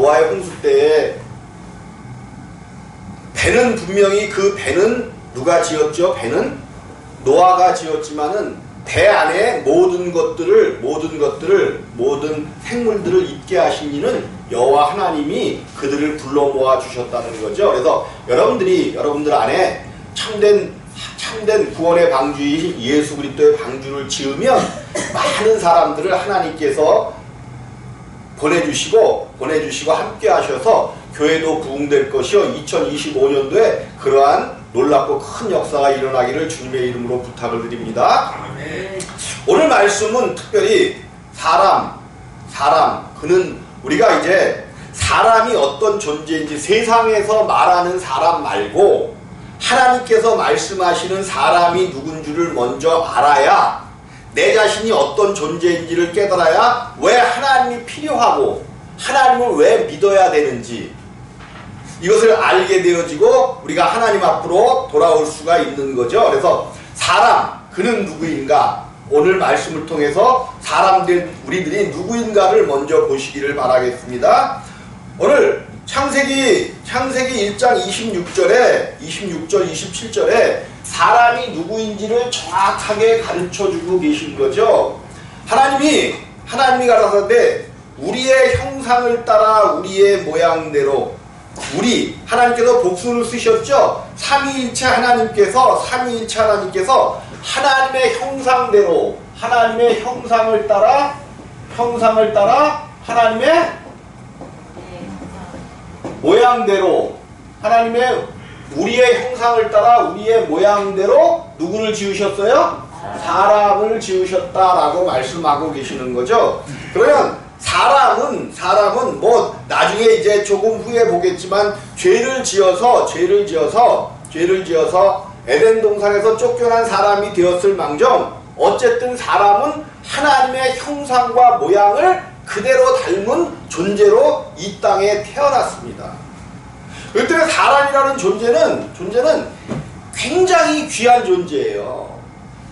노아의 홍수 때에 배는 분명히 그 배는 누가 지었죠? 배는 노아가 지었지만은 배 안에 모든 생물들을 있게 하신 이는 여호와 하나님이 그들을 불러 모아 주셨다는 거죠. 그래서 여러분들 안에 참된 구원의 방주인 예수 그리스도의 방주를 지으면 많은 사람들을 하나님께서 보내주시고 함께 하셔서 교회도 부흥될 것이요 2025년도에 그러한 놀랍고 큰 역사가 일어나기를 주님의 이름으로 부탁을 드립니다. 아멘. 오늘 말씀은 특별히 사람 그는 우리가 이제 사람이 어떤 존재인지 세상에서 말하는 사람 말고 하나님께서 말씀하시는 사람이 누군 줄을 먼저 알아야 내 자신이 어떤 존재인지를 깨달아야 왜 하나님이 필요하고 하나님을 왜 믿어야 되는지 이것을 알게 되어지고 우리가 하나님 앞으로 돌아올 수가 있는 거죠. 그래서 사람, 그는 누구인가? 오늘 말씀을 통해서 사람들, 우리들이 누구인가를 먼저 보시기를 바라겠습니다. 오늘 창세기 1장 26절, 27절에 사람이 누구인지를 정확하게 가르쳐주고 계신 거죠. 하나님이 가라사대 우리의 형상을 따라 우리의 모양대로 하나님께서 복수를 쓰셨죠. 삼위일체 하나님께서 하나님의 형상대로 하나님의 형상을 따라 하나님의 모양대로 우리의 형상을 따라 우리의 모양대로 누구를 지으셨어요? 사람을 지으셨다라고 말씀하고 계시는 거죠. 그러면 사람은 뭐 나중에 이제 조금 후에 보겠지만 죄를 지어서 에덴 동산에서 쫓겨난 사람이 되었을 망정 어쨌든 사람은 하나님의 형상과 모양을 그대로 닮은 존재로 이 땅에 태어났습니다. 그렇기 때문에 사람이라는 존재는 굉장히 귀한 존재예요.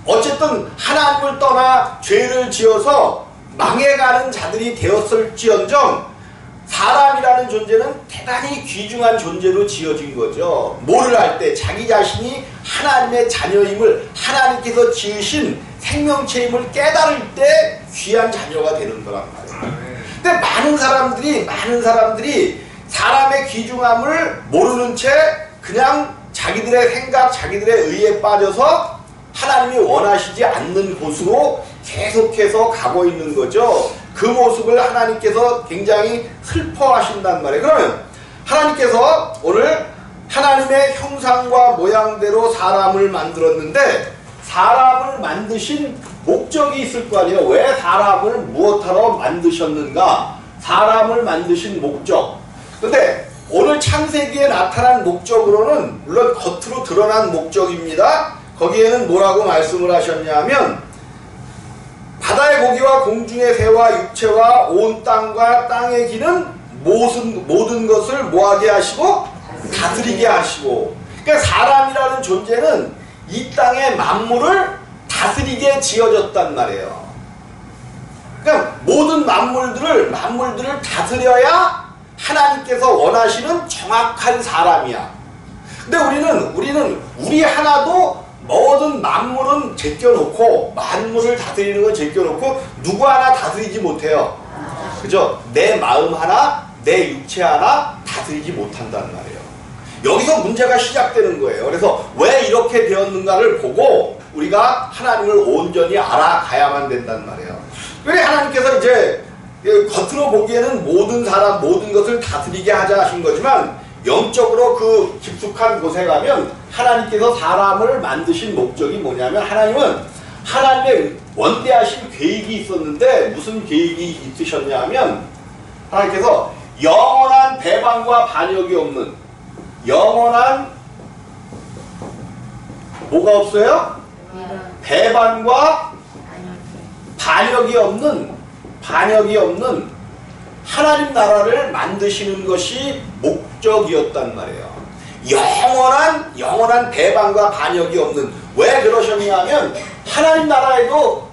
어쨌든 하나님을 떠나 죄를 지어서 망해가는 자들이 되었을지언정 사람이라는 존재는 대단히 귀중한 존재로 지어진 거죠. 뭐를 할 때 자기 자신이 하나님의 자녀임을 하나님께서 지으신 생명체임을 깨달을 때 귀한 자녀가 되는 거란 말이에요. 근데 많은 사람들이 사람의 귀중함을 모르는 채 그냥 자기들의 생각, 자기들의 의에 빠져서 하나님이 원하시지 않는 곳으로 계속해서 가고 있는 거죠. 그 모습을 하나님께서 굉장히 슬퍼하신단 말이에요. 그러면 하나님께서 오늘 하나님의 형상과 모양대로 사람을 만들었는데 사람을 만드신 목적이 있을 거 아니에요. 왜 사람을 무엇하러 만드셨는가? 사람을 만드신 목적. 근데 오늘 창세기에 나타난 목적으로는 물론 겉으로 드러난 목적입니다. 거기에는 뭐라고 말씀을 하셨냐면 바다의 고기와 공중의 새와 육체와 온 땅과 땅의 기는 모든 것을 뭐하게 하시고 다스리게 하시고. 그러니까 사람이라는 존재는 이 땅의 만물을 다스리게 지어졌단 말이에요. 그러니까 모든 만물들을 다스려야 하나님께서 원하시는 정확한 사람이야. 근데 우리는 우리 하나도 모든 만물은 제껴놓고 만물을 다스리는 건 제껴놓고 누구 하나 다스리지 못해요. 그죠? 내 마음 하나, 내 육체 하나 다스리지 못한다는 말이에요. 여기서 문제가 시작되는 거예요. 그래서 왜 이렇게 되었는가를 보고 우리가 하나님을 온전히 알아가야만 된단 말이에요. 왜 하나님께서 이제 겉으로 보기에는 모든 것을 다스리게 하자 하신 거지만 영적으로 그 깊숙한 곳에 가면 하나님께서 사람을 만드신 목적이 뭐냐면 하나님은 하나님의 원대하신 계획이 있었는데 무슨 계획이 있으셨냐면 하나님께서 영원한 배반과 반역이 없는 영원한 뭐가 없어요? 배반과 반역이 없는 하나님 나라를 만드시는 것이 목적이었단 말이에요. 영원한 배반과 반역이 없는. 왜 그러셨냐면 하나님 나라에도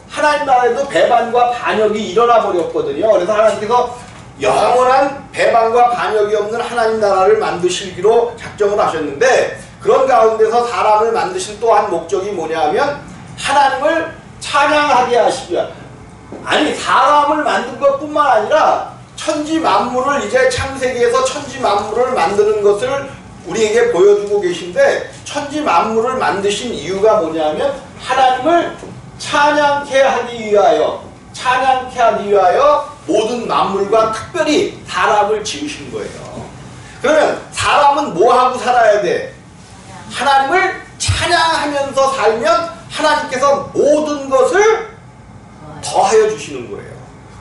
배반과 반역이 일어나 버렸거든요. 그래서 하나님께서 영원한 배반과 반역이 없는 하나님 나라를 만드시기로 작정을 하셨는데, 그런 가운데서 사람을 만드신 또 한 목적이 뭐냐 하면 하나님을 찬양하게 하시고요. 아니, 사람을 만든 것뿐만 아니라 천지 만물을, 이제 창세기에서 천지 만물을 만드는 것을 우리에게 보여주고 계신데, 천지 만물을 만드신 이유가 뭐냐면 하나님을 찬양케 하기 위하여 모든 만물과 특별히 사람을 지으신 거예요. 그러면 사람은 뭐하고 살아야 돼? 하나님을 찬양하면서 살면 하나님께서 모든 것을 더하여 주시는 거예요.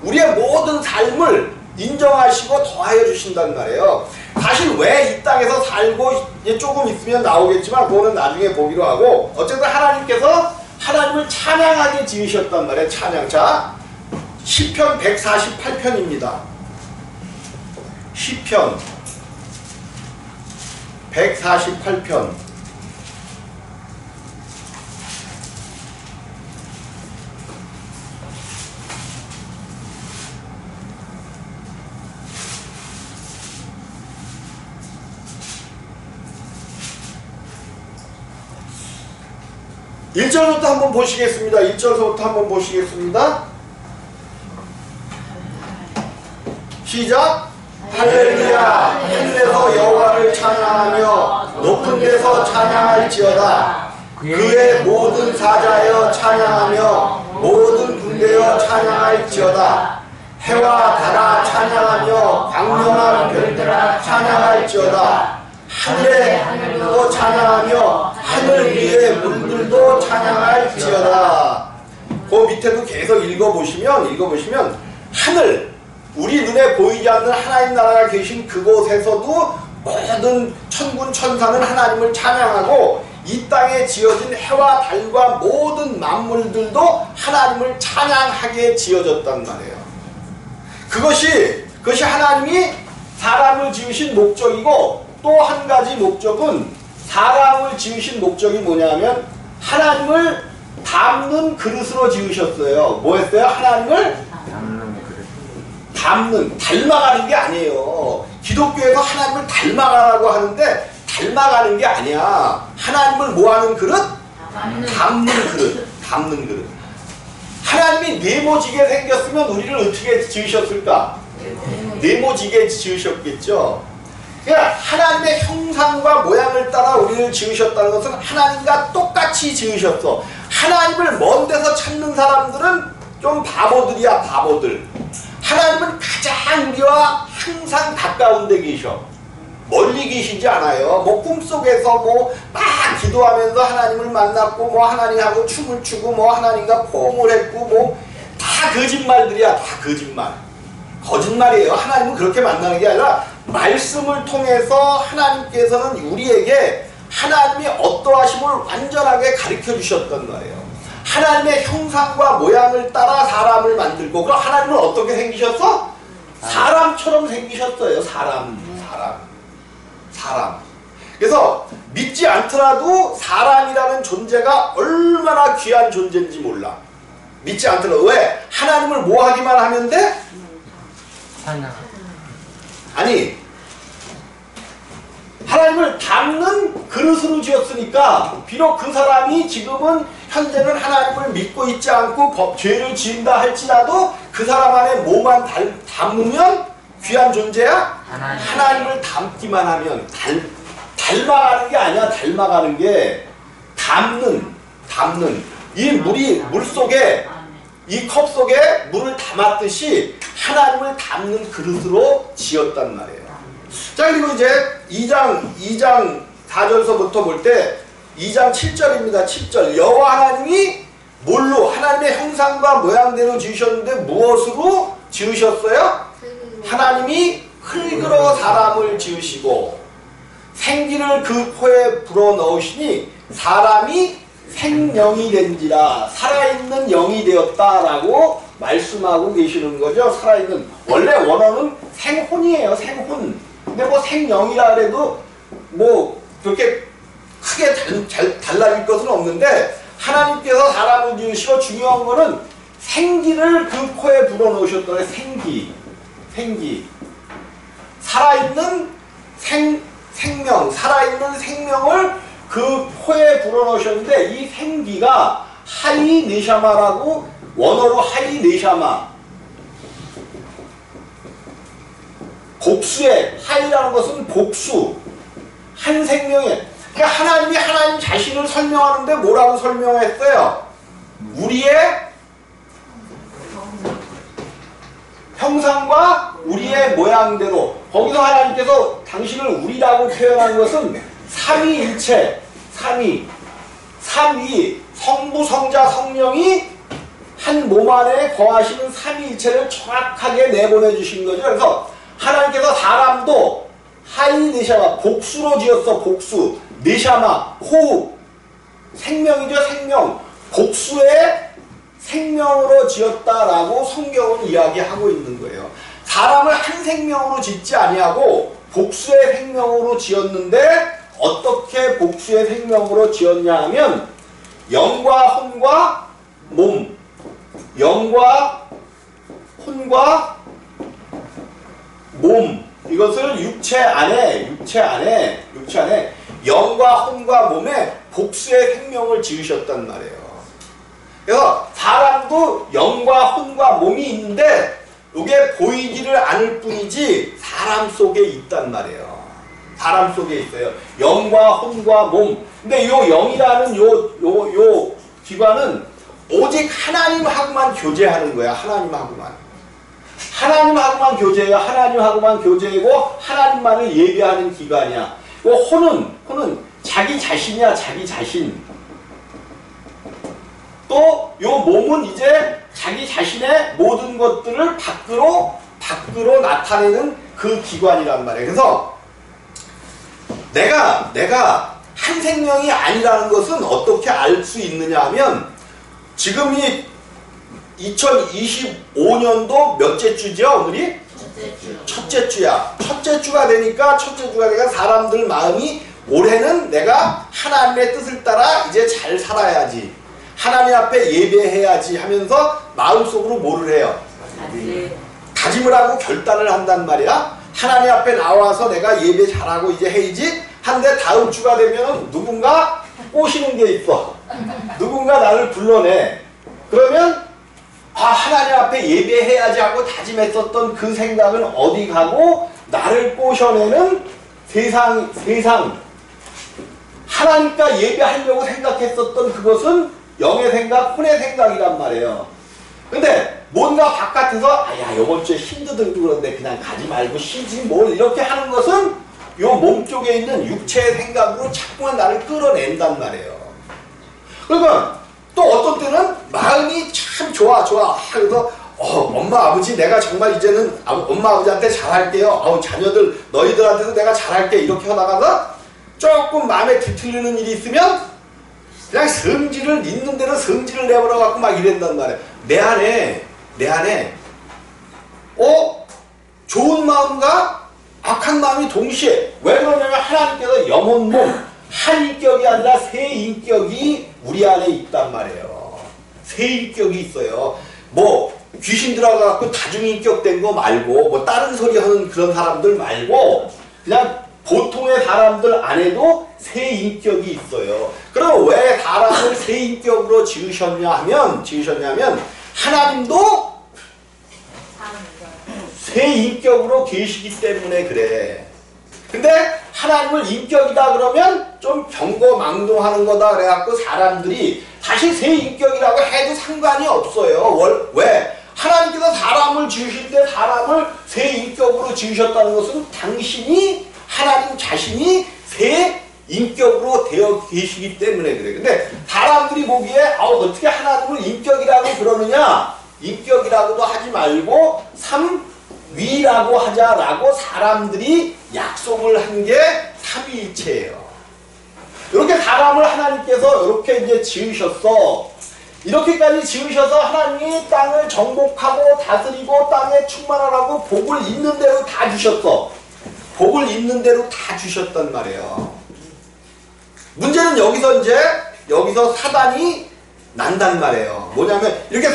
우리의 모든 삶을 인정하시고 더하여 주신단 말이에요. 사실 왜 이 땅에서 살고, 이제 조금 있으면 나오겠지만 그거는 나중에 보기로 하고, 어쨌든 하나님께서 하나님을 찬양하게 지으셨단 말이에요. 찬양. 자, 시편 148편입니다. 시편 148편. (1절부터) 한번 보시겠습니다. 1절부터 한번 보시겠습니다. 시작. 할렐루야. 하늘에서 여호와를 찬양하며 높은 데서 찬양할지어다. 그의 모든 사자여 찬양하며 모든 군대여 찬양할지어다. 해와 달아 찬양하며 광명한 별들아 찬양할지어다. 하늘도 찬양하며 하늘 위의 물들도 찬양할지어다. 그 밑에도 계속 읽어보시면 하늘, 우리 눈에 보이지 않는 하나님 나라가 계신 그곳에서도 모든 천군 천사는 하나님을 찬양하고, 이 땅에 지어진 해와 달과 모든 만물들도 하나님을 찬양하게 지어졌단 말이에요. 그것이 하나님이 사람을 지으신 목적이고, 또 한 가지 목적은, 사람을 지으신 목적이 뭐냐면 하나님을 담는 그릇으로 지으셨어요. 뭐 했어요? 하나님을 닮아가는 게 아니에요. 기독교에서 하나님을 닮아가라고 하는데 닮아가는 게 아니야. 하나님을 뭐하는 그릇? 담는 그릇. 하나님이 네모지게 생겼으면 우리를 어떻게 지으셨을까? 네모지게 지으셨겠죠. 그러니까 하나님의 형상과 모양을 따라 우리를 지으셨다는 것은 하나님과 똑같이 지으셨어. 하나님을 먼 데서 찾는 사람들은 좀 바보들이야, 바보들. 하나님은 가장 우리와 항상 가까운 데 계셔. 멀리 계시지 않아요. 뭐 꿈속에서 뭐 막 기도하면서 하나님을 만났고, 뭐 하나님하고 춤을 추고, 뭐 하나님과 포옹을 했고, 뭐 다 거짓말들이야. 다 거짓말이에요. 하나님은 그렇게 만나는 게 아니라 말씀을 통해서 하나님께서는 우리에게 하나님이 어떠하심을 완전하게 가르쳐 주셨단 말이에요. 하나님의 형상과 모양을 따라 사람을 만들고, 그럼 하나님은 어떻게 생기셨어? 사람처럼 생기셨어요. 사람. 그래서 믿지 않더라도 사람이라는 존재가 얼마나 귀한 존재인지 몰라. 믿지 않더라도. 왜? 하나님을 뭐 하기만 하면 돼? 아니, 하나님을 담는 그릇으로 지었으니까, 비록 그 사람이 지금은 현재는 하나님을 믿고 있지 않고 죄를 지은다 할지라도 그 사람 안에 뭐만 담으면 귀한 존재야? 하나님을 담기만 하면, 닮아가는 게 아니야. 닮아가는 게 담는 이 물 속에, 이 컵 속에 물을 담았듯이 하나님을 담는 그릇으로 지었단 말이에요. 자, 그리고 이제 2장 4절서부터 볼 때 2장 7절입니다. 7절. 여호와 하나님이 뭘로? 하나님의 형상과 모양대로 지으셨는데 무엇으로 지으셨어요? 하나님이 흙으로 사람을 지으시고 생기를 그 코에 불어넣으시니 사람이 생명이 된지라, 살아있는 영이 되었다라고 말씀하고 계시는 거죠. 살아있는, 원래 원어는 생혼이에요. 생혼. 근데 뭐 생영이라 그래도 뭐 그렇게 크게 달라질 것은 없는데, 하나님께서 사람을 지으시고 중요한 거는 생기를 그 코에 불어넣으셨더래. 생기. 생기. 살아있는 생명, 살아있는 생명을 그 포에 불어넣으셨는데 이 생기가 하이 네샤마라고 원어로 하이 네샤마. 복수의 하이라는 것은 복수. 한 생명에. 그러니까 하나님이 하나님 자신을 설명하는데 뭐라고 설명했어요? 우리의 형상과 우리의 모양대로. 거기서 하나님께서 당신을 우리라고 표현한 것은 삼위일체, 삼위, 성부, 성자, 성령이 한 몸 안에 거하시는 삼위일체를 정확하게 내보내 주신 거죠. 그래서 하나님께서 사람도 하이 네샤마, 복수로 지었어. 복수, 네샤마, 호흡, 생명이죠. 생명, 복수의 생명으로 지었다라고 성경은 이야기하고 있는 거예요. 사람을 한 생명으로 짓지 아니하고 복수의 생명으로 지었는데 어떻게 복수의 생명으로 지었냐 하면 영과 혼과 몸, 영과 혼과 몸, 이것을 육체 안에 영과 혼과 몸에 복수의 생명을 지으셨단 말이에요. 그래서 사람도 영과 혼과 몸이 있는데 이게 보이지를 않을 뿐이지 사람 속에 있단 말이에요. 사람 속에 있어요. 영과 혼과 몸. 근데 요 영이라는 요 기관은 오직 하나님하고만 교제하는 거야. 하나님하고만 교제해요. 하나님하고만 교제하고 하나님만을 예배하는 기관이야. 혼은 자기 자신이야. 자기 자신. 또 요 몸은 이제 자기 자신의 모든 것들을 밖으로 나타내는 그 기관이란 말이에요. 그래서 내가 한 생명이 아니라는 것은 어떻게 알 수 있느냐 하면 지금이 2025년도 몇째 주죠? 오늘이? 첫째 주야. 첫째 주가 되니까 사람들 마음이 올해는 내가 하나님의 뜻을 따라 이제 잘 살아야지. 하나님 앞에 예배해야지 하면서 마음속으로 뭐를 해요? 다짐을 하고 결단을 한단 말이야. 하나님 앞에 나와서 내가 예배 잘하고 이제 해야지. 한데 다음 주가 되면 누군가 꼬시는 게 있어. 누군가 나를 불러내. 그러면 하나님 앞에 예배해야지 하고 다짐했었던 그 생각은 어디 가고 나를 꼬셔내는 세상 하나님과 예배하려고 생각했었던 그것은 영의 생각, 혼의 생각이란 말이에요. 근데 뭔가 바깥에서 야 이번 주에 힘들고 그런데 그냥 가지 말고 쉬지 뭘 이렇게 하는 것은 요 몸 쪽에 있는 육체의 생각으로 자꾸만 나를 끌어낸단 말이에요. 그러니까 또 어떤 때는 마음이 참 좋아. 그래서 엄마 아버지 내가 정말 이제는 엄마 아버지한테 잘할게요. 자녀들 너희들한테도 내가 잘할게. 이렇게 하다가 조금 마음에 뒤틀리는 일이 있으면 그냥 성질을 있는 대로 성질을 내버려 갖고 막 이랬단 말이에요. 내 안에 좋은 마음과 악한 마음이 동시에. 왜 그러냐면 하나님께서 영혼 몸 한 인격이 아니라 세 인격이 우리 안에 있단 말이에요. 세 인격이 있어요. 뭐 귀신 들어가갖고 다중인격 된 거 말고 뭐 다른 소리 하는 그런 사람들 말고 그냥 보통의 사람들 안에도 세 인격이 있어요. 그럼 왜 사람을 세 인격으로 지으셨냐면 하나님도 세 인격으로 계시기 때문에 그래. 근데 하나님을 인격이다 그러면 좀 경거망동하는 거다 그래갖고 사람들이 사실 세 인격이라고 해도 상관이 없어요. 왜? 하나님께서 사람을 지으실 때 사람을 세 인격으로 지으셨다는 것은 하나님 자신이 세 인격으로 되어 계시기 때문에 그래. 근데 사람들이 보기에 어떻게 하나님을 인격이라고 그러느냐? 인격이라고도 하지 말고 삼위라고 하자라고 사람들이 약속을 한 게 삼위일체예요. 이렇게 사람을 하나님께서 이렇게 이제 지으셨어. 이렇게까지 지으셔서 하나님이 땅을 정복하고 다스리고 땅에 충만하라고 복을 있는 대로 다 주셨어. 복을 있는 대로 다 주셨단 말이에요. 문제는 여기서 사단이 난단 말이에요. 뭐냐면 이렇게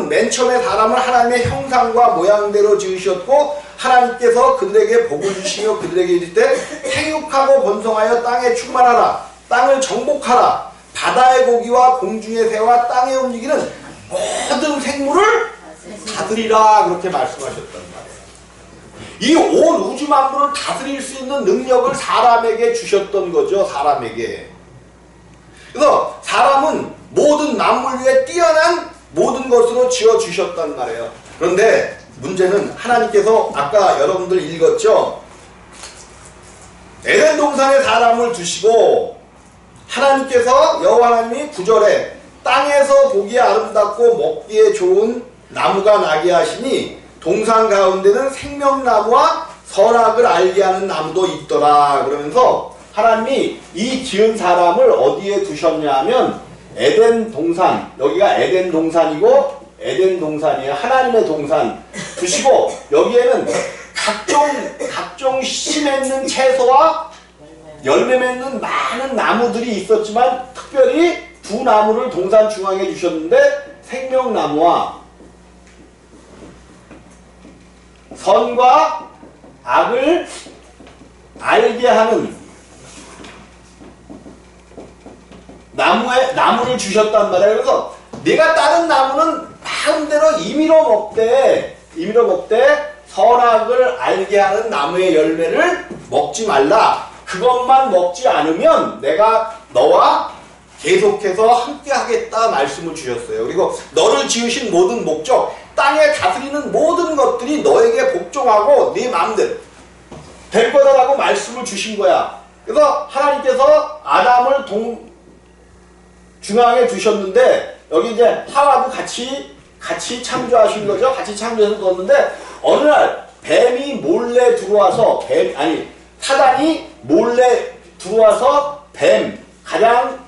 맨 처음에 사람을 하나님의 형상과 모양대로 지으셨고 하나님께서 그들에게 복을 주시며 그들에게 이를 때 생육하고 번성하여 땅에 충만하라. 땅을 정복하라. 바다의 고기와 공중의 새와 땅에 움직이는 모든 생물을 다스리라. 그렇게 말씀하셨단 말이에요. 이 온 우주 만물을 다스릴 수 있는 능력을 사람에게 주셨던 거죠. 사람에게. 그래서 사람은 모든 만물 위에 뛰어난 모든 것으로 지어주셨단 말이에요. 그런데 문제는 하나님께서 아까 여러분들 읽었죠? 에덴 동산에 사람을 두시고 하나님께서 여호와 하나님이 9절에 땅에서 보기에 아름답고 먹기에 좋은 나무가 나게 하시니 동산 가운데는 생명나무와 선악을 알게 하는 나무도 있더라. 그러면서 하나님이 이 지은 사람을 어디에 두셨냐 하면 에덴 동산, 여기가 에덴 동산이고 에덴 동산이에요. 하나님의 동산 두시고 여기에는 각종 씨 맺는 채소와 열매 맺는 많은 나무들이 있었지만 특별히 두 나무를 동산 중앙에 주셨는데 생명나무와 선과 악을 알게 하는 나무를 주셨단 말이에요. 그래서 내가 다른 나무는 마음대로 임의로 먹되 선악을 알게 하는 나무의 열매를 먹지 말라. 그것만 먹지 않으면 내가 너와 계속해서 함께 하겠다 말씀을 주셨어요. 그리고 너를 지으신 모든 목적, 땅에 다스리는 모든 것들이 너에게 복종하고 네 마음대로 될 거다라고 말씀을 주신 거야. 그래서 하나님께서 아담을 중앙에 두셨는데 여기 이제 하와도 같이 창조하신 거죠. 같이 창조해서 넣었는데 어느 날 뱀이 몰래 들어와서 사단이 몰래 들어와서 가장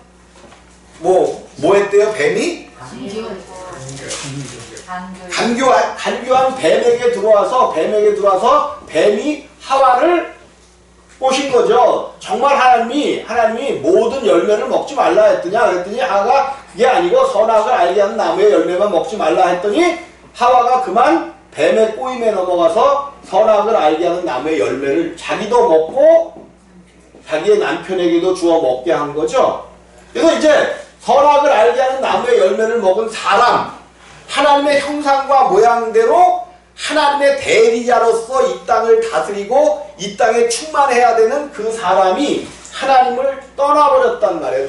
뭐 했대요? 뱀이? 간교한 뱀에게 들어와서 뱀이 하와를 꼬신 거죠. 정말 하나님이 모든 열매를 먹지 말라 했더냐? 그랬더니 하와가 그게 아니고 선악을 알게 하는 나무의 열매만 먹지 말라 했더니 하와가 그만 뱀의 꼬임에 넘어가서 선악을 알게 하는 나무의 열매를 자기도 먹고 자기의 남편에게도 주어 먹게 한 거죠. 그래서 이제 선악을 알게 하는 나무의 열매를 먹은 사람, 하나님의 형상과 모양대로 하나님의 대리자로서 이 땅을 다스리고 이 땅에 충만해야 되는 그 사람이 하나님을 떠나버렸단 말이에요.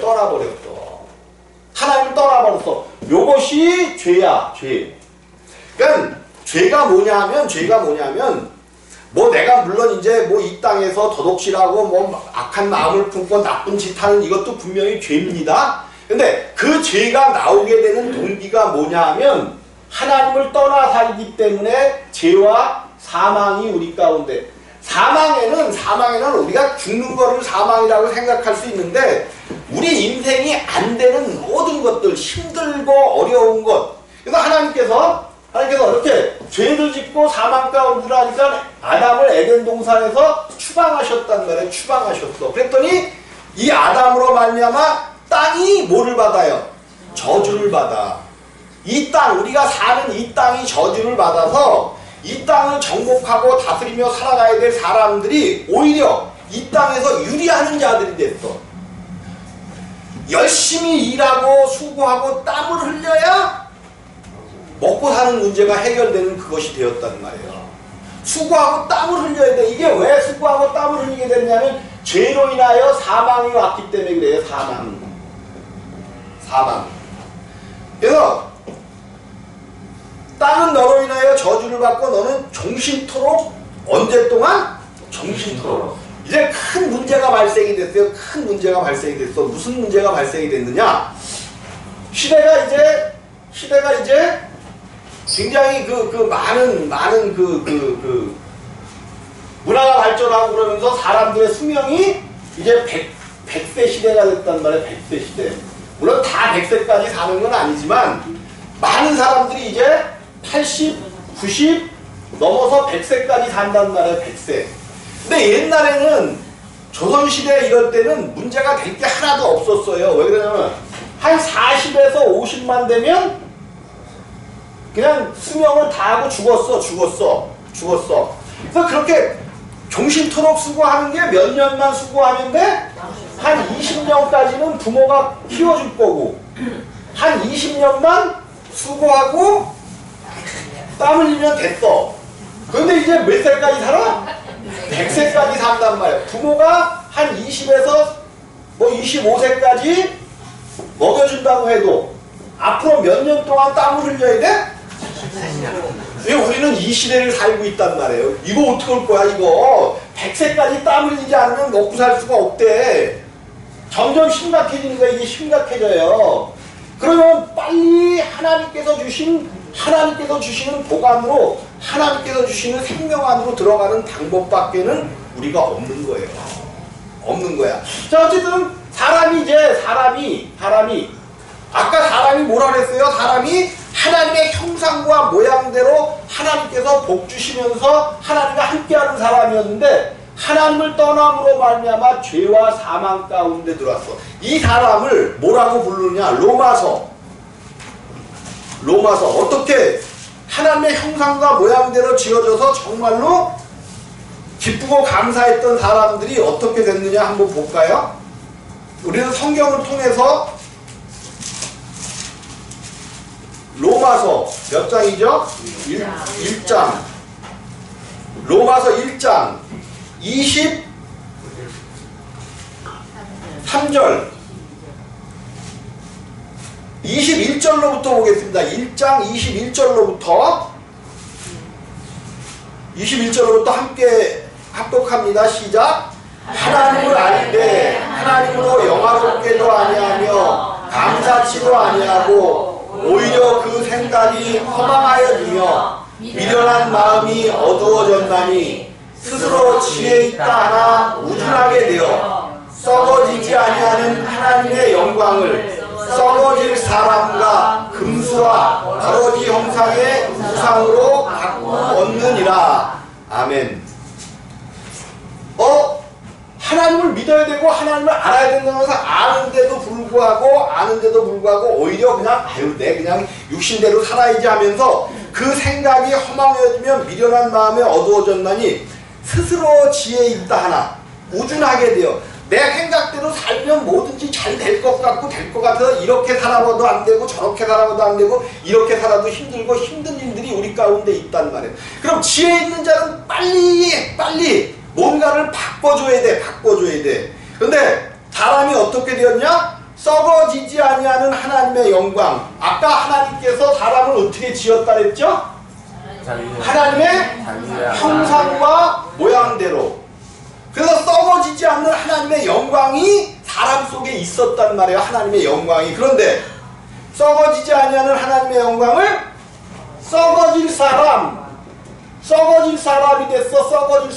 하나님을 떠나버렸어. 요것이 죄야, 죄. 그러니까 죄가 뭐냐면 뭐 내가 물론 이제 뭐 이 땅에서 도둑질하고 뭐 악한 마음을 품고 나쁜 짓 하는 이것도 분명히 죄입니다. 근데 그 죄가 나오게 되는 동기가 뭐냐 하면 하나님을 떠나 살기 때문에 죄와 사망이 우리 가운데, 사망에는 우리가 죽는 거를 사망이라고 생각할 수 있는데 우리 인생이 안 되는 모든 것들, 힘들고 어려운 것, 그래서 하나님께서 이렇게 죄를 짓고 사망 가운데 하니까 아담을 에덴 동산에서 추방하셨단 말이에요. 추방하셨어. 그랬더니 이 아담으로 말미암아 땅이 뭐를 받아요? 저주를 받아. 이 땅, 우리가 사는 이 땅이 저주를 받아서 이 땅을 정복하고 다스리며 살아가야 될 사람들이 오히려 이 땅에서 유리하는 자들이 됐어. 열심히 일하고 수고하고 땀을 흘려야 먹고 사는 문제가 해결되는 그것이 되었단 말이에요. 수고하고 땀을 흘려야 돼. 이게 왜 수고하고 땀을 흘리게 됐냐면 죄로 인하여 사망이 왔기 때문에 그래요. 사망. 그래서 땅은 너로 인하여 저주를 받고 너는 종신토록, 언제 동안? 종신토록. 이제 큰 문제가 발생이 됐어요. 무슨 문제가 발생이 됐느냐? 시대가 이제 굉장히 많은 문화가 발전하고 그러면서 사람들의 수명이 이제 100세 시대가 됐단 말이에요. 100세 시대. 물론 다 100세까지 사는 건 아니지만 많은 사람들이 이제 80, 90 넘어서 100세까지 산단 말이에요. 100세. 근데 옛날에는 조선시대 이럴 때는 문제가 될 게 하나도 없었어요. 왜 그러냐면 한 40에서 50만 되면 그냥 수명을 다 하고 죽었어. 그래서 그렇게 종신토록 수고하는 게 몇 년만 수고하면 돼? 한 20년까지는 부모가 키워줄 거고 한 20년만 수고하고 땀 흘리면 됐어. 그런데 이제 몇 살까지 살아? 100세까지 산단 말이야. 부모가 한 20에서 뭐 25세까지 먹여준다고 해도 앞으로 몇 년 동안 땀을 흘려야 돼? 왜 우리는 이 시대를 살고 있단 말이에요. 이거 어떻게 할 거야 이거. 100세까지 땀 흘리지 않으면 먹고 살 수가 없대. 점점 심각해지는 거야. 이게 심각해져요. 그러면 빨리 하나님께서 주시는 보관으로 하나님께서 주시는 생명 안으로 들어가는 방법밖에는 우리가 없는 거예요. 없는 거야. 자, 어쨌든 사람이 아까 사람이 뭐라 그랬어요? 사람이 하나님의 형상과 모양대로 하나님께서 복 주시면서 하나님과 함께하는 사람이었는데 하나님을 떠남으로 말미암아 죄와 사망 가운데 들어왔어. 이 사람을 뭐라고 부르느냐? 로마서 어떻게 하나님의 형상과 모양대로 지어져서 정말로 기쁘고 감사했던 사람들이 어떻게 됐느냐 한번 볼까요? 우리는 성경을 통해서 로마서 몇 장이죠? 1장. 로마서 1장 23절 21절로부터 보겠습니다. 1장 21절로부터 함께 합독합니다. 시작. 하나님을 알되 하나님으로 영화롭게도 아니하며 감사치도 아니하고 오히려 그 생각이 허망하여지며 미련한 마음이 어두워졌나니 스스로 지혜 있다 하나 우준하게 되어 썩어지지 아니하는 하나님의 영광을 썩어질 사람과 금수와 버러지 형상의 우상으로 얻느니라. 아멘. 하나님을 믿어야 되고 하나님을 알아야 된다는 것을 아는데도 불구하고 오히려 그냥 내 그냥 육신대로 살아야지 하면서 그 생각이 허망해지면 미련한 마음에 어두워졌나니 스스로 지혜 있다 하나 우준하게 되어 내 생각대로 살면 뭐든지 잘 될 것 같고 될 것 같아서 이렇게 살아봐도 안 되고 저렇게 살아봐도 안 되고 이렇게 살아도 힘들고 힘든 일들이 우리 가운데 있단 말이에요. 그럼 지혜 있는 자는 빨리 뭔가를 바꿔줘야 돼. 그런데 사람이 어떻게 되었냐? 썩어지지 아니하는 하나님의 영광. 아까 하나님께서 사람을 어떻게 지었다 그랬죠? 하나님의 형상과 모양대로. 그래서 썩어지지 않는 하나님의 영광이 사람 속에 있었단 말이에요. 하나님의 영광이. 그런데 썩어지지 아니하는 하나님의 영광을 썩어질 사람이 됐어. 썩어질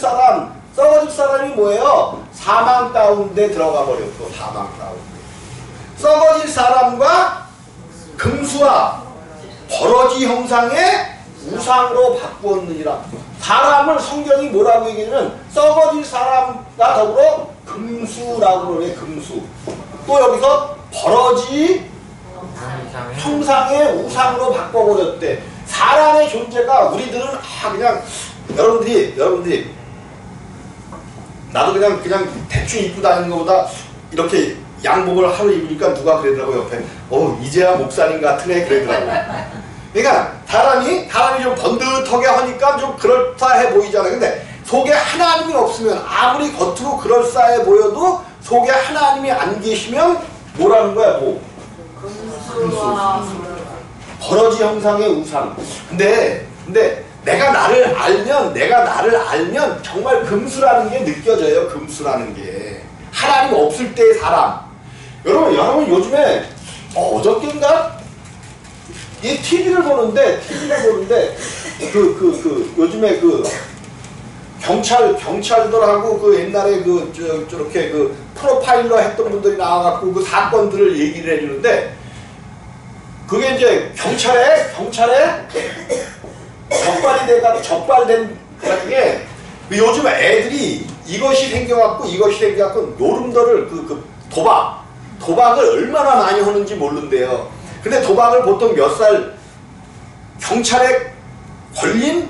사람이 뭐예요? 사망 가운데 들어가 버렸어. 사망 가운데. 썩어질 사람과 금수와 버러지 형상의 우상으로 바꾸었느니라. 사람을 성경이 뭐라고 얘기하냐면 썩어질 사람과 더불어 금수라고 그래. 금수. 또 여기서 버러지 형상의 우상으로 바꿔버렸대. 사람의 존재가 우리들은 그냥 여러분들이 나도 그냥 대충 입고 다니는 것보다 이렇게 양복을 하루 입으니까 누가 그러더라고 옆에 이제야 목사님 같으네 그러더라고. 그러니까 사람이 좀 번듯하게 하니까 좀 그럴싸해 보이잖아요. 근데 속에 하나님이 없으면 아무리 겉으로 그럴싸해 보여도 속에 하나님이 안 계시면 뭐라는 거야? 금수. 버러지 형상의 우상. 근데 내가 나를 알면 정말 금수라는 게 느껴져요. 금수라는 게. 하나님 없을 때의 사람. 여러분 요즘에 어저께인가 이 TV를 보는데 요즘에 경찰들하고 옛날에 저렇게 프로파일러 했던 분들이 나와갖고 그 사건들을 얘기를 해주는데 그게 이제 경찰에 적발된 게 요즘 애들이 이것이 생겨갖고 노름들을 도박을 얼마나 많이 하는지 모른대요. 근데 도박을 보통 몇 살 경찰에 걸린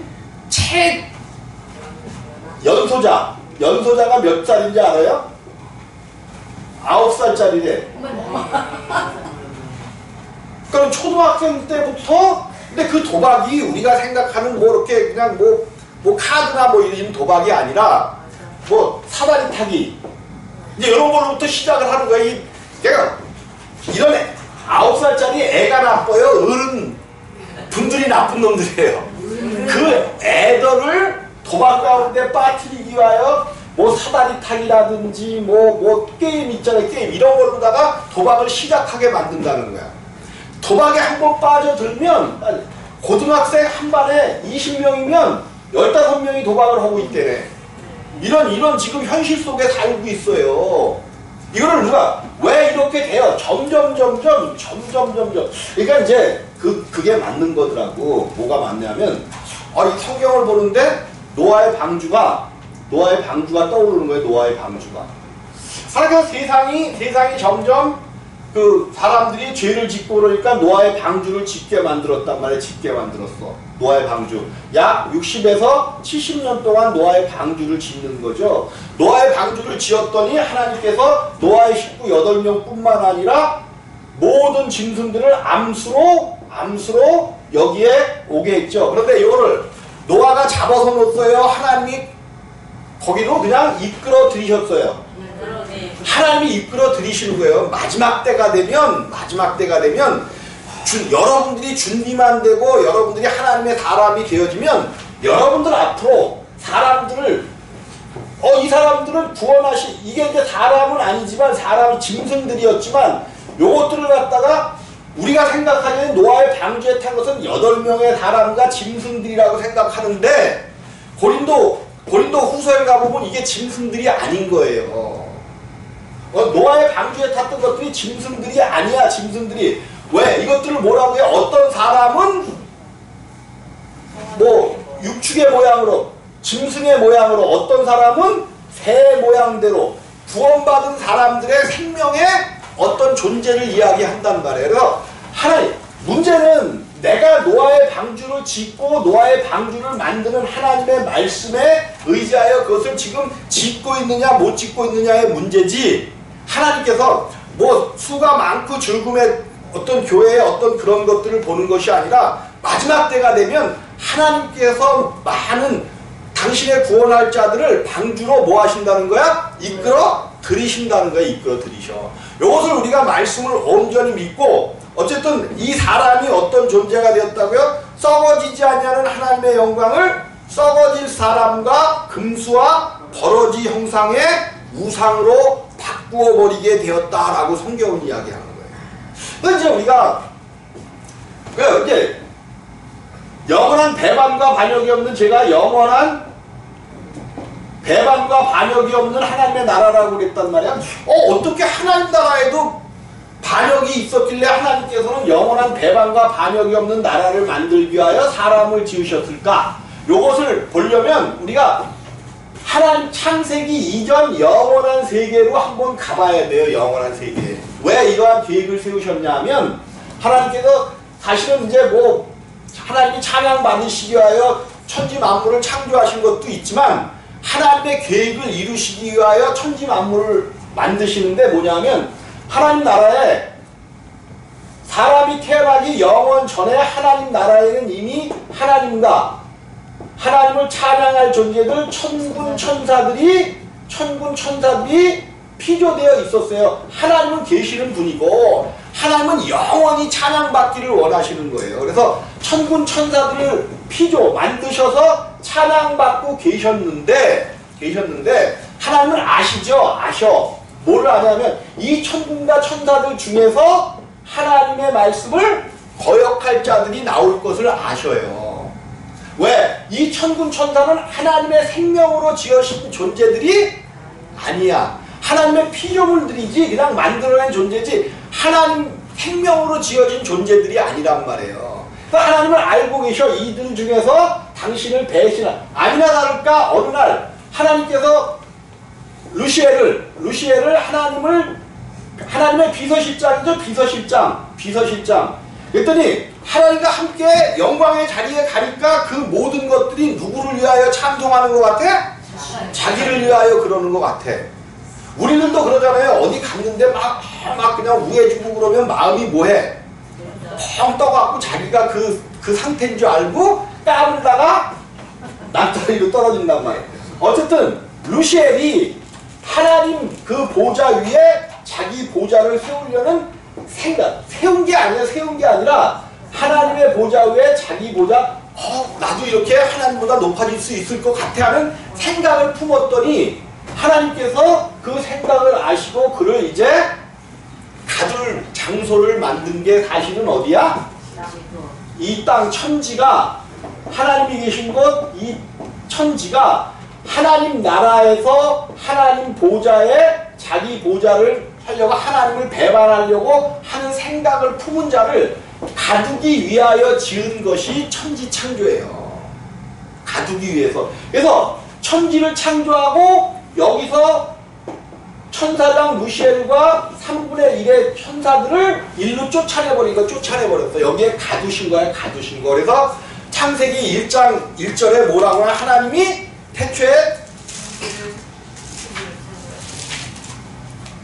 채 연소자가 몇 살인지 알아요? 9살짜리래. 그럼 초등학생 때부터. 근데 그 도박이 우리가 생각하는 뭐 이렇게 그냥 뭐 카드나 뭐 이런 도박이 아니라 뭐 사다리 타기 이제 이런 걸로부터 시작을 하는 거야. 얘가 이런 9살짜리 애가 나빠요? 어른 분들이 나쁜 놈들이에요. 그 애들을 도박 가운데 빠뜨리기 위하여 뭐 사다리 타기라든지 뭐 게임 있잖아요. 게임 이런 걸로다가 도박을 시작하게 만든다는 거야. 도박에 한번 빠져들면 고등학생 한 반에 20명이면 15명이 도박을 하고 있대네. 이런 지금 현실 속에 살고 있어요. 이거를 누가 왜 이렇게 돼요? 점점. 그러니까 이제 그게 맞는 거더라고. 뭐가 맞냐면 이 성경을 보는데 노아의 방주가 떠오르는 거예요. 노아의 방주가. 그래서 세상이 점점 그 사람들이 죄를 짓고 그러니까 노아의 방주를 짓게 만들었단 말이에요. 짓게 만들었어. 노아의 방주. 약 60에서 70년 동안 노아의 방주를 짓는 거죠. 노아의 방주를 지었더니 하나님께서 노아의 식구 8명 뿐만 아니라 모든 짐승들을 암수로 여기에 오게 했죠. 그런데 이거를 노아가 잡아서 놓았어요. 하나님이 거기로 그냥 이끌어 들이셨어요. 하나님이 이끌어 들이시는 거예요. 마지막 때가 되면 여러분들이 준비만 되고 여러분들이 하나님의 사람이 되어지면 여러분들 앞으로 사람들을 이 사람들은 이게 이제 사람은 아니지만 사람이 짐승들이었지만 요것들을 갖다가 우리가 생각하는 노아의 방주에 탄 것은 8명의 사람과 짐승들이라고 생각하는데 고린도 후서에 가보면 이게 짐승들이 아닌 거예요. 노아의 방주에 탔던 것들이 짐승들이 아니야. 짐승들이. 왜? 이것들을 뭐라고 해요? 어떤 사람은 뭐 육축의 모양으로 짐승의 모양으로 어떤 사람은 새 모양대로 구원받은 사람들의 생명의 어떤 존재를 이야기한단 말이에요. 그래서 하나님 문제는 내가 노아의 방주를 짓고 노아의 방주를 만드는 하나님의 말씀에 의지하여 그것을 지금 짓고 있느냐 못 짓고 있느냐의 문제지 하나님께서 뭐 수가 많고 즐거움의 어떤 교회의 어떤 그런 것들을 보는 것이 아니라 마지막 때가 되면 하나님께서 많은 당신의 구원할 자들을 방주로 뭐 하신다는 거야? 이끌어 들이신다는 거야. 이끌어 들이셔. 이것을 우리가 말씀을 온전히 믿고 어쨌든 이 사람이 어떤 존재가 되었다고요? 썩어지지 않냐는 하나님의 영광을 썩어질 사람과 금수와 버러지 형상의 우상으로 바꾸어 버리게 되었다라고 성경은 이야기하는 거예요. 이제 우리가 이제 영원한 배반과 반역이 없는 제가 영원한 배반과 반역이 없는 하나님의 나라라고 그랬단 말이야. 어떻게 하나님 나라에도 반역이 있었길래 하나님께서는 영원한 배반과 반역이 없는 나라를 만들기 위하여 사람을 지으셨을까? 요것을 보려면 우리가 하나님 창세기 이전 영원한 세계로 한번 가봐야 돼요. 영원한 세계. 왜 이러한 계획을 세우셨냐면 하나님께서 사실은 이제 뭐 하나님이 찬양 받으시기 위하여 천지 만물을 창조하신 것도 있지만 하나님의 계획을 이루시기 위하여 천지 만물을 만드시는데 뭐냐면 하나님 나라에 사람이 태어나기 영원 전에 하나님 나라에는 이미 하나님과 하나님을 찬양할 존재들 천군 천사들이 피조되어 있었어요. 하나님은 계시는 분이고 하나님은 영원히 찬양받기를 원하시는 거예요. 그래서 천군 천사들을 만드셔서 찬양받고 계셨는데 하나님은 아셔. 뭐를 아냐면 이 천군과 천사들 중에서 하나님의 말씀을 거역할 자들이 나올 것을 아셔요. 왜? 이 천군 천사는 하나님의 생명으로 지으신 존재들이 아니야. 하나님의 피조물들이지 그냥 만들어낸 존재지 하나님 생명으로 지어진 존재들이 아니란 말이에요. 그러니까 하나님을 알고 계셔. 이들 중에서 당신을 아니나 다를까 어느 날 하나님께서 루시엘을 하나님의 비서실장이죠. 비서실장. 그랬더니 하나님과 함께 영광의 자리에 가니까 그 모든 것들이 누구를 위하여 찬송하는 것 같아? 자기를 위하여 그러는 것 같아. 우리들도 그러잖아요. 어디 갔는데 막 그냥 우해지고 그러면 마음이 뭐해? 펑 떠갖고 자기가 그 상태인 줄 알고 까불다가 낭떠러지로 떨어진단 말이에요. 어쨌든 루시엘이 하나님 그 보좌 위에 자기 보좌를 세우려는 생각, 세운 게 아니라 하나님의 보좌 위에 자기 보좌, 나도 이렇게 하나님보다 높아질 수 있을 것 같아 하는 생각을 품었더니 하나님께서 그 생각을 아시고 그를 이제 가둘 장소를 만든 게 사실은 어디야? 이 땅 천지가, 하나님이 계신 곳 이 천지가 하나님 나라에서 하나님 보좌에 자기 보좌를 하려고 하나님을 배반하려고 하는 생각을 품은 자를 가두기 위하여 지은 것이 천지 창조예요. 가두기 위해서. 그래서 천지를 창조하고 여기서 천사장 루시엘과 3분의 1의 천사들을 일로 쫓아내버렸어. 여기에 가두신 거야, 가두신 거. 그래서 창세기 1장 1절에 뭐라고 하나? 하나님이 태초에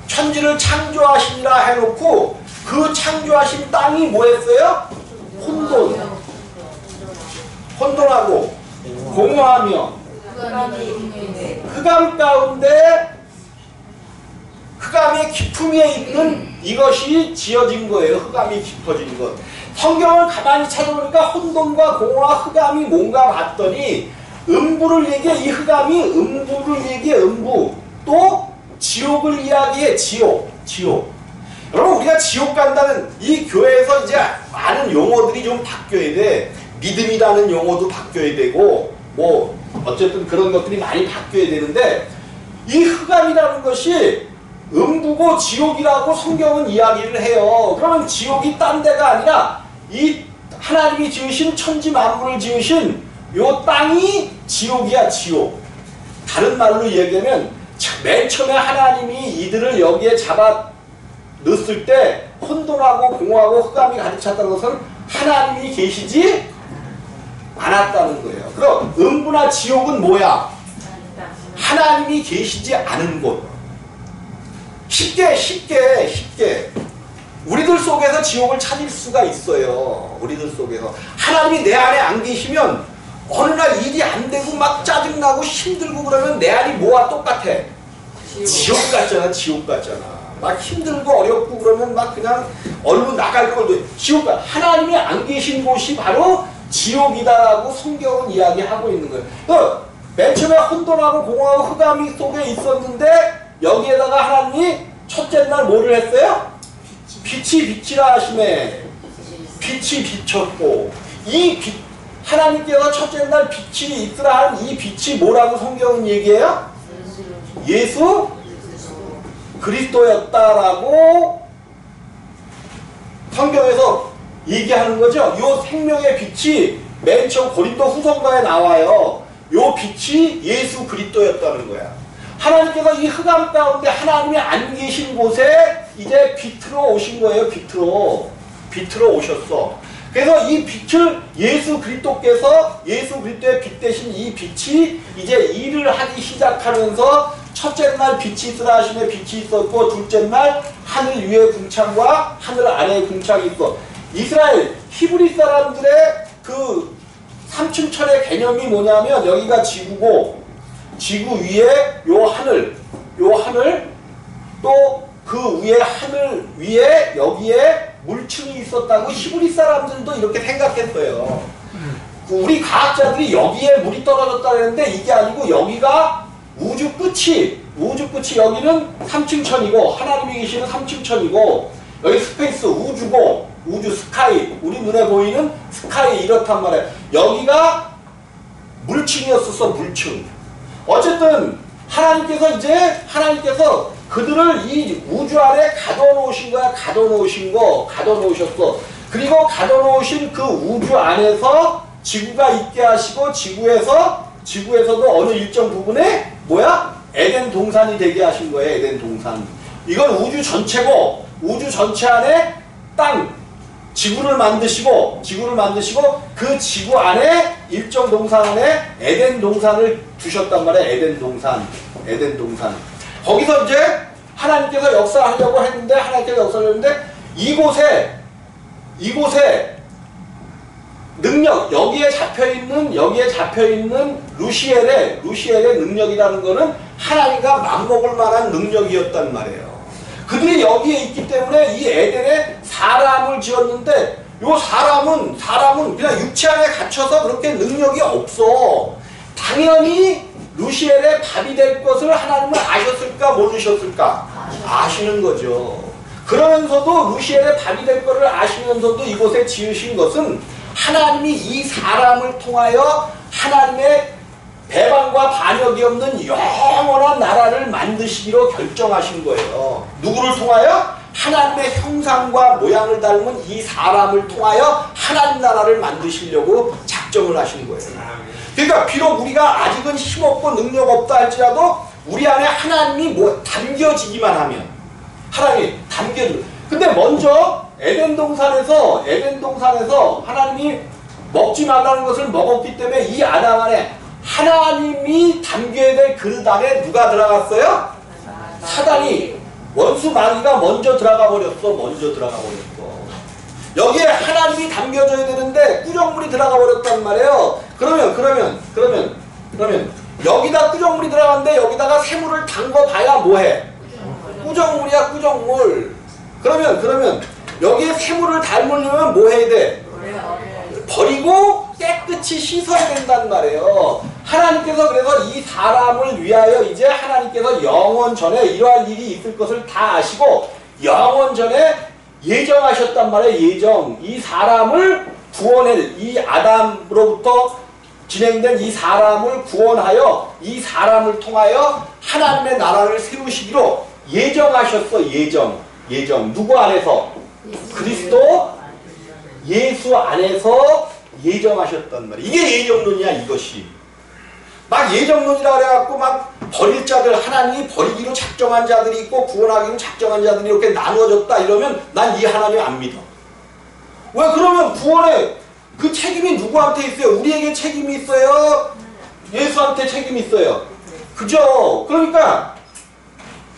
천지를 창조하시니라 해놓고 그 창조하신 땅이 뭐였어요? 혼돈하고 공허하며 흑암 가운데 흑암의 깊음에 있는 이것이 지어진 거예요. 흑암이 깊어진 것. 성경을 가만히 찾아보니까 혼돈과 공허와 흑암이 뭔가 봤더니 음부를 얘기해. 이 흑암이 음부를 얘기해. 음부. 또 지옥을 이야기해. 지옥. 여러분, 우리가 지옥 간다는 이 교회에서 이제 많은 용어들이 좀 바뀌어야 돼. 믿음이라는 용어도 바뀌어야 되고 뭐 어쨌든 그런 것들이 많이 바뀌어야 되는데 이 흑암이라는 것이 음부고 지옥이라고 성경은 이야기를 해요. 그러면 지옥이 딴 데가 아니라 이 하나님이 지으신 천지 만물을 지으신 요 땅이 지옥이야, 지옥. 다른 말로 얘기하면 맨 처음에 하나님이 이들을 여기에 잡아 넣었을 때 혼돈하고 공허하고 흑암이 가득 찼다는 것은 하나님이 계시지 않았다는 거예요. 그럼 음부나 지옥은 뭐야? 하나님이 계시지 않은 곳. 쉽게 우리들 속에서 지옥을 찾을 수가 있어요. 우리들 속에서 하나님이 내 안에 안 계시면 어느 날 일이 안 되고 막 짜증나고 힘들고 그러면 내 안이 뭐와 똑같아? 지옥 같잖아. 막 힘들고 어렵고 그러면 막 그냥 얼른 나갈 걸도 지옥 같아. 하나님이 안 계신 곳이 바로 지옥이다라고 성경은 이야기하고 있는 거예요. 맨 처음에 혼돈하고 공허하고 흑암이 속에 있었는데 여기에다가 하나님이 첫째 날 뭐를 했어요? 빛이라 하시네. 빛이 비쳤고 이 빛, 하나님께서 첫째 날 빛이 있으라 한 이 빛이 뭐라고 성경은 얘기해요? 예수 그리스도였다라고 성경에서 얘기하는 거죠. 이 생명의 빛이 맨 처음 고린도 후서가에 나와요. 이 빛이 예수 그리스도였다는 거야. 하나님께서 이 흑암 가운데 하나님이 안 계신 곳에 이제 빛으로 오신 거예요. 빛으로 오셨어. 그래서 이 빛을 예수 그리스도께서 예수 그리스도의 빛 대신 이 빛이 이제 일을 하기 시작하면서 첫째 날 빛이 있으라 하시며 빛이 있었고 둘째 날 하늘 위의 궁창과 하늘 아래의 궁창이 있어. 이스라엘 히브리 사람들의 그 삼층천의 개념이 뭐냐면 여기가 지구고 지구 위에 요 하늘 또 그 위에 하늘 위에 여기에 물층이 있었다고 히브리 사람들도 이렇게 생각했어요. 우리 과학자들이 여기에 물이 떨어졌다 그랬는데 이게 아니고 여기가 우주 끝이 여기는 삼층천이고 하나님이 계시는 삼층천이고 여기 스페이스 우주고 우주 스카이 우리 눈에 보이는 스카이 이렇단 말이에요. 여기가 물층이었었어. 물층. 어쨌든 하나님께서 그들을 이 우주 안에 가둬놓으신 거야. 가둬놓으셨어. 그리고 가둬놓으신 그 우주 안에서 지구가 있게 하시고 지구에서도 어느 일정 부분에 뭐야? 에덴 동산이 되게 하신 거예요. 에덴 동산. 이건 우주 전체고 우주 전체 안에 지구를 만드시고 그 지구 안에 일정 동산 안에 에덴 동산을 두셨단 말이에요. 에덴 동산. 에덴 동산. 거기서 이제 하나님께서 역사하려고 했는데, 하나님께서 역사하려고 했는데, 이곳에 능력, 여기에 잡혀있는 루시엘의 능력이라는 거는 하나님과 맞먹을 만한 능력이었단 말이에요. 그들이 여기에 있기 때문에 이 에덴에 사람을 지었는데, 요 사람은 그냥 육체 안에 갇혀서 그렇게 능력이 없어. 당연히 루시엘의 밥이 될 것을 하나님은 아셨을까 모르셨을까? 아시는 거죠. 그러면서도 루시엘의 밥이 될 것을 아시면서도 이곳에 지으신 것은 하나님이 이 사람을 통하여 하나님의 배반과 반역이 없는 영원한 나라를 만드시기로 결정하신 거예요. 누구를 통하여? 하나님의 형상과 모양을 닮은 이 사람을 통하여 하나님 나라를 만드시려고 작정을 하신 거예요. 그러니까 비록 우리가 아직은 힘없고 능력 없다 할지라도 우리 안에 하나님이 담겨지기만 하면, 하나님이 담겨져. 근데 먼저 에덴 동산에서 하나님이 먹지 말라는 것을 먹었기 때문에 이 아담 안에 하나님이 담겨야 될 그릇 안에 누가 들어갔어요? 사단이, 원수 마귀가 먼저 들어가 버렸어. 여기에 하나님이 담겨져야 되는데 꾸정물이 들어가 버렸단 말이에요. 그러면 여기다 꾸정물이 들어갔는데 여기다가 새물을 담궈봐야 뭐해? 꾸정물이야, 꾸정물. 그러면 여기에 새물을 담으려면 뭐 해야 돼? 버리고 깨끗이 씻어야 된단 말이에요. 하나님께서 그래서 이 사람을 위하여 이제 하나님께서 영원 전에 이러한 일이 있을 것을 다 아시고 영원 전에 예정하셨단 말이에요. 예정. 이 사람을 구원할, 이 아담으로부터 진행된 이 사람을 구원하여 이 사람을 통하여 하나님의 나라를 세우시기로 예정하셨어. 예정. 누구 안에서? 그리스도 예수 안에서 예정하셨단 말이에요. 이게 예정론이야, 이것이. 막 예정론이라 그래갖고 막 버릴 자들, 하나님이 버리기로 작정한 자들이 있고 구원하기로 작정한 자들이 이렇게 나누어졌다 이러면 난 이 하나님 안 믿어. 왜? 그러면 구원에 그 책임이 누구한테 있어요? 우리에게 책임이 있어요? 예수한테 책임이 있어요. 그죠? 그러니까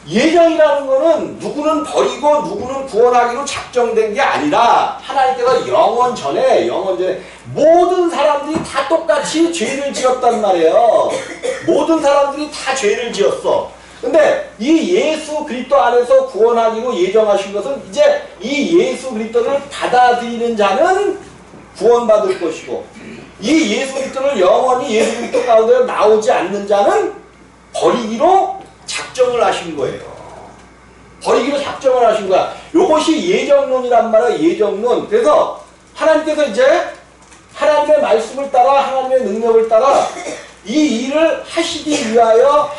예정이라는 거는 누구는 버리고 누구는 구원하기로 작정된 게 아니라 하나님께서 영원 전에 모든 사람들이 다 똑같이 죄를 지었단 말이에요. 모든 사람들이 다 죄를 지었어. 근데 이 예수 그리스도 안에서 구원하기로 예정하신 것은 이제 이 예수 그리스도를 받아들이는 자는 구원받을 것이고 이 예수 그리스도를 영원히 예수 그리스도 가운데 나오지 않는 자는 버리기로 작정을 하신 거예요. 버리기로 작정을 하신 거야. 요것이 예정론이란 말이야. 예정론. 그래서 하나님께서 이제 하나님의 말씀을 따라 하나님의 능력을 따라 이 일을 하시기 위하여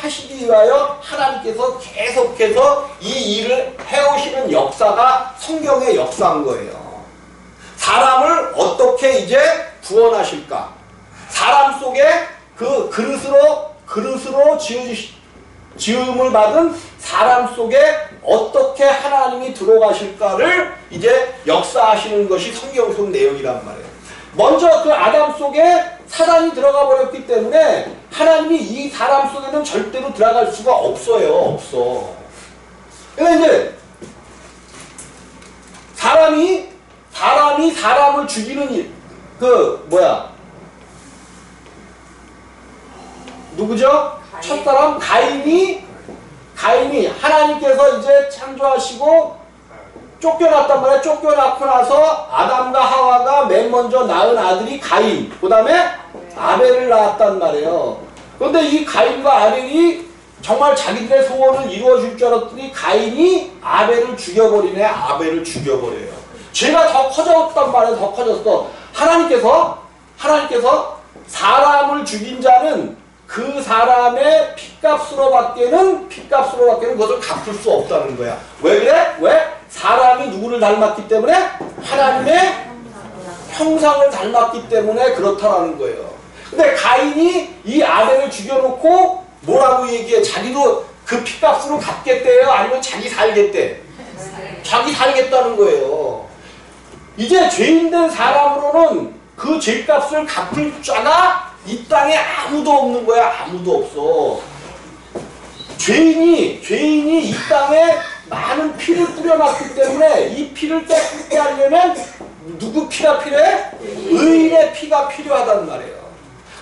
하나님께서 계속해서 이 일을 해오시는 역사가 성경의 역사인 거예요. 사람을 어떻게 이제 구원하실까? 사람 속에 그 그릇으로 지음을 받은 사람 속에 어떻게 하나님이 들어가실까를 이제 역사하시는 것이 성경 속 내용이란 말이에요. 먼저 그 아담 속에 사단이 들어가 버렸기 때문에 하나님이 이 사람 속에는 절대로 들어갈 수가 없어요. 없어. 그러니까 이제 사람이 사람을 죽이는 일, 누구죠? 첫사람 가인이 하나님께서 이제 창조하시고 쫓겨났단 말이야. 쫓겨났고 나서 아담과 하와가 맨 먼저 낳은 아들이 가인, 그 다음에 아벨을 낳았단 말이에요. 그런데 이 가인과 아벨이 정말 자기들의 소원을 이루어줄 줄 알았더니 가인이 아벨을 죽여버리네. 아벨을 죽여버려요. 죄가 더 커졌단 말이에요. 더 커졌어. 하나님께서 사람을 죽인 자는 그 사람의 핏값으로 밖에는 그것을 갚을 수 없다는 거야. 왜 그래? 왜? 사람이 누구를 닮았기 때문에? 하나님의 형상을 닮았기 때문에 그렇다라는 거예요. 근데 가인이 이 아벨을 죽여놓고 뭐라고 얘기해? 자기도 그 핏값으로 갚겠대요? 아니면 자기 살겠대? 자기 살겠다는 거예요. 이제 죄인된 사람으로는 그 죄값을 갚을 자가 이 땅에 아무도 없는 거야. 아무도 없어. 죄인이 이 땅에 많은 피를 뿌려놨기 때문에 이 피를 깨끗게 하려면 누구 피가 필요해? 의인의 피가 필요하단 말이에요.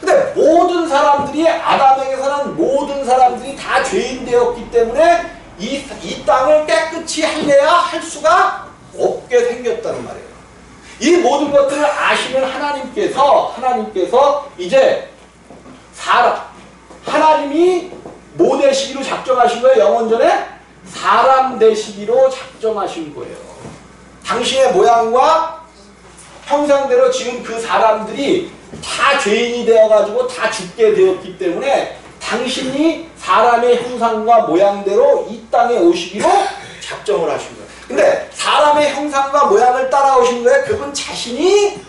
근데 모든 사람들이, 아담에게서는 모든 사람들이 다 죄인 되었기 때문에 이 땅을 깨끗이 할래야 할 수가 없게 생겼다는 말이에요. 이 모든 것들을 아시는 하나님께서 이제 하나님이 뭐 되시기로 작정하신 거예요? 영원전에 사람 되시기로 작정하신 거예요. 당신의 모양과 형상대로 지은 그 사람들이 다 죄인이 되어가지고 다 죽게 되었기 때문에 당신이 사람의 형상과 모양대로 이 땅에 오시기로 작정을 하신 거예요. 근데 사람의 형상과 모양을 따라오신 거예요? 그분 자신이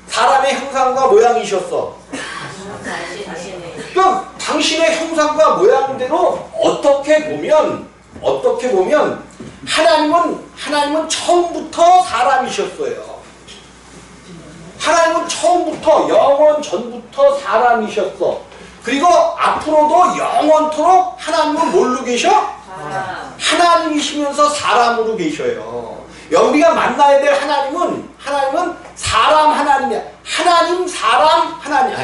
사람의 형상과 모양이셨어. 그럼 당신의 형상과 모양대로 어떻게 보면 하나님은 처음부터 사람이셨어요. 하나님은 처음부터 영원 전부터 사람이셨어. 그리고 앞으로도 영원토록 하나님은 뭘로 계셔? 하나님이시면서 사람으로 계셔요. 영비가 만나야 될 하나님은 사람 하나님이야. 하나님 사람 하나님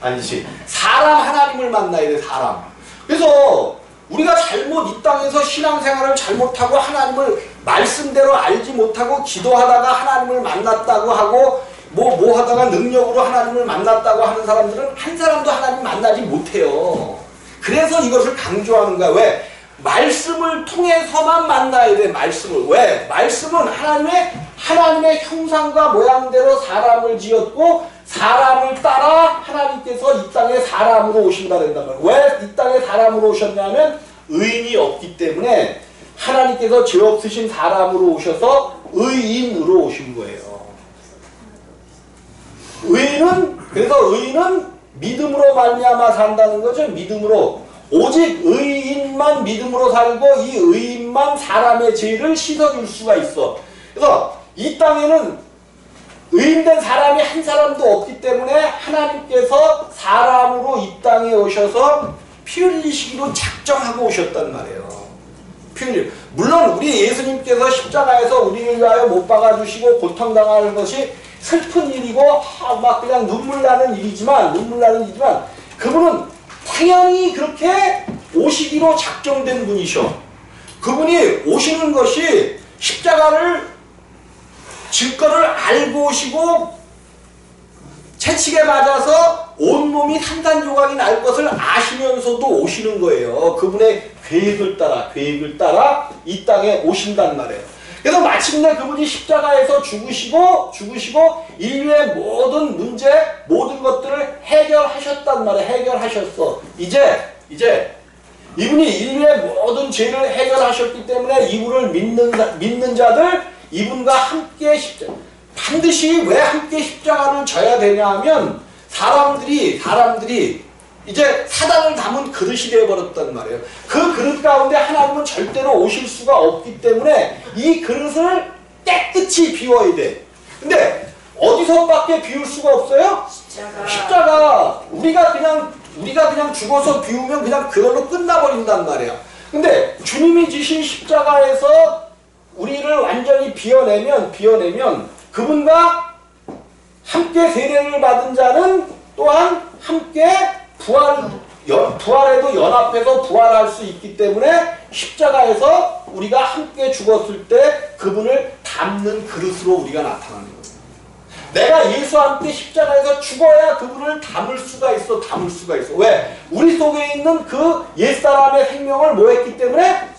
아니지. 사람 하나님을 만나야 돼. 사람. 그래서 우리가 이 땅에서 신앙생활을 잘못하고 하나님을 말씀대로 알지 못하고 기도하다가 하나님을 만났다고 하고 뭐 하다가 능력으로 하나님을 만났다고 하는 사람들은 한 사람도 하나님 만나지 못해요. 그래서 이것을 강조하는 거야. 왜? 말씀을 통해서만 만나야 돼. 말씀을. 왜? 말씀은 하나님의 형상과 모양대로 사람을 지었고 사람을 따라 하나님께서 이 땅에 사람으로 오신다 그런단 말이에요. 왜 이 땅에 사람으로 오셨냐면 의인이 없기 때문에 하나님께서 죄 없으신 사람으로 오셔서 의인으로 오신 거예요. 의인은 믿음으로 말미암아 산다는 거죠. 믿음으로. 오직 의인만 믿음으로 살고 이 의인만 사람의 죄를 씻어줄 수가 있어. 그래서 이 땅에는 의인된 사람이 한 사람도 없기 때문에 하나님께서 사람으로 이 땅에 오셔서 피 흘리시기로 작정하고 오셨단 말이에요. 피 흘리. 물론 우리 예수님께서 십자가에서 우리를 위하여 못 박아주시고 고통당하는 것이 슬픈 일이고 막 그냥 눈물 나는 일이지만 그분은 당연히 그렇게 오시기로 작정된 분이셔. 그분이 오시는 것이 십자가를 질거를 알고 오시고 채찍에 맞아서 온몸이 산산조각이 날 것을 아시면서도 오시는 거예요. 그분의 계획을 따라 이 땅에 오신단 말이에요. 그래서 마침내 그분이 십자가에서 죽으시고 인류의 모든 문제, 모든 것들을 해결하셨단 말이에요. 해결하셨어. 이제 이분이 인류의 모든 죄를 해결하셨기 때문에 이분을 믿는 자들, 이분과 함께 반드시 왜 함께 십자가를 져야 되냐 하면 사람들이 이제 사단을 담은 그릇이 되어버렸단 말이에요. 그 그릇 가운데 하나님은 절대로 오실 수가 없기 때문에 이 그릇을 깨끗이 비워야 돼. 근데 어디서밖에 비울 수가 없어요? 십자가. 우리가 그냥 죽어서 비우면 그냥 그걸로 끝나버린단 말이야. 근데 주님이 지신 십자가에서 우리를 완전히 비워내면 그분과 함께 세례를 받은 자는 또한 함께 부활에도 연합해서 부활할 수 있기 때문에 십자가에서 우리가 함께 죽었을 때 그분을 담는 그릇으로 우리가 나타나는 거예요. 내가 예수와 함께 십자가에서 죽어야 그분을 담을 수가 있어. 왜? 우리 속에 있는 그 옛사람의 생명을 뭐 했기 때문에?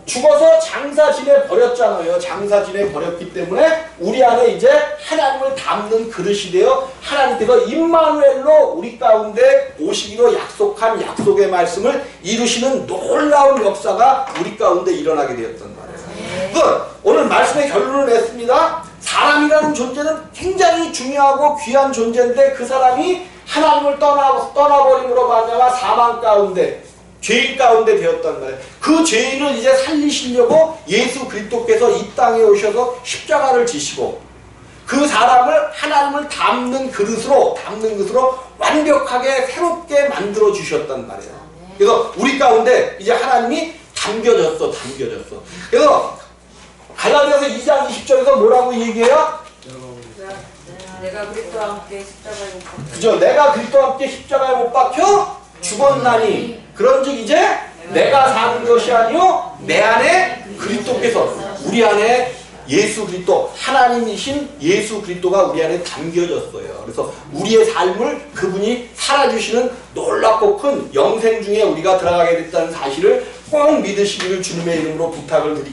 죽어서 장사 지내 버렸잖아요. 장사 지내 버렸기 때문에 우리 안에 이제 하나님을 담는 그릇이 되어 하나님께서 임마누엘로 우리 가운데 오시기로 약속한 약속의 말씀을 이루시는 놀라운 역사가 우리 가운데 일어나게 되었단 말이에요. 오늘 말씀의 결론을 냈습니다. 사람이라는 존재는 굉장히 중요하고 귀한 존재인데 그 사람이 하나님을 떠나버림으로 말미암아 사망 가운데 죄인 가운데 되었단 말이에요. 그 죄인을 이제 살리시려고 예수 그리스도께서 이 땅에 오셔서 십자가를 지시고 그 사람을 하나님을 담는 그릇으로 완벽하게 새롭게 만들어 주셨단 말이에요. 그래서 우리 가운데 이제 하나님이 담겨졌어. 그래서 갈라디아서 2장 20절에서 뭐라고 얘기해요? 내가 그리스도와 함께 십자가에 못 박혀. 그죠? 내가 그리스도와 함께 십자가에 못 박혀 죽었나니 그런즉 이제 내가 사는 것이 아니요 내 안에 그리스도께서 우리 안에 예수 그리스도 하나님이신 예수 그리스도가 우리 안에 담겨졌어요. 그래서 우리의 삶을 그분이 살아주시는 놀랍고 큰 영생 중에 우리가 들어가게 됐다는 사실을 꼭 믿으시기를 주님의 이름으로 부탁을 드리겠습니다.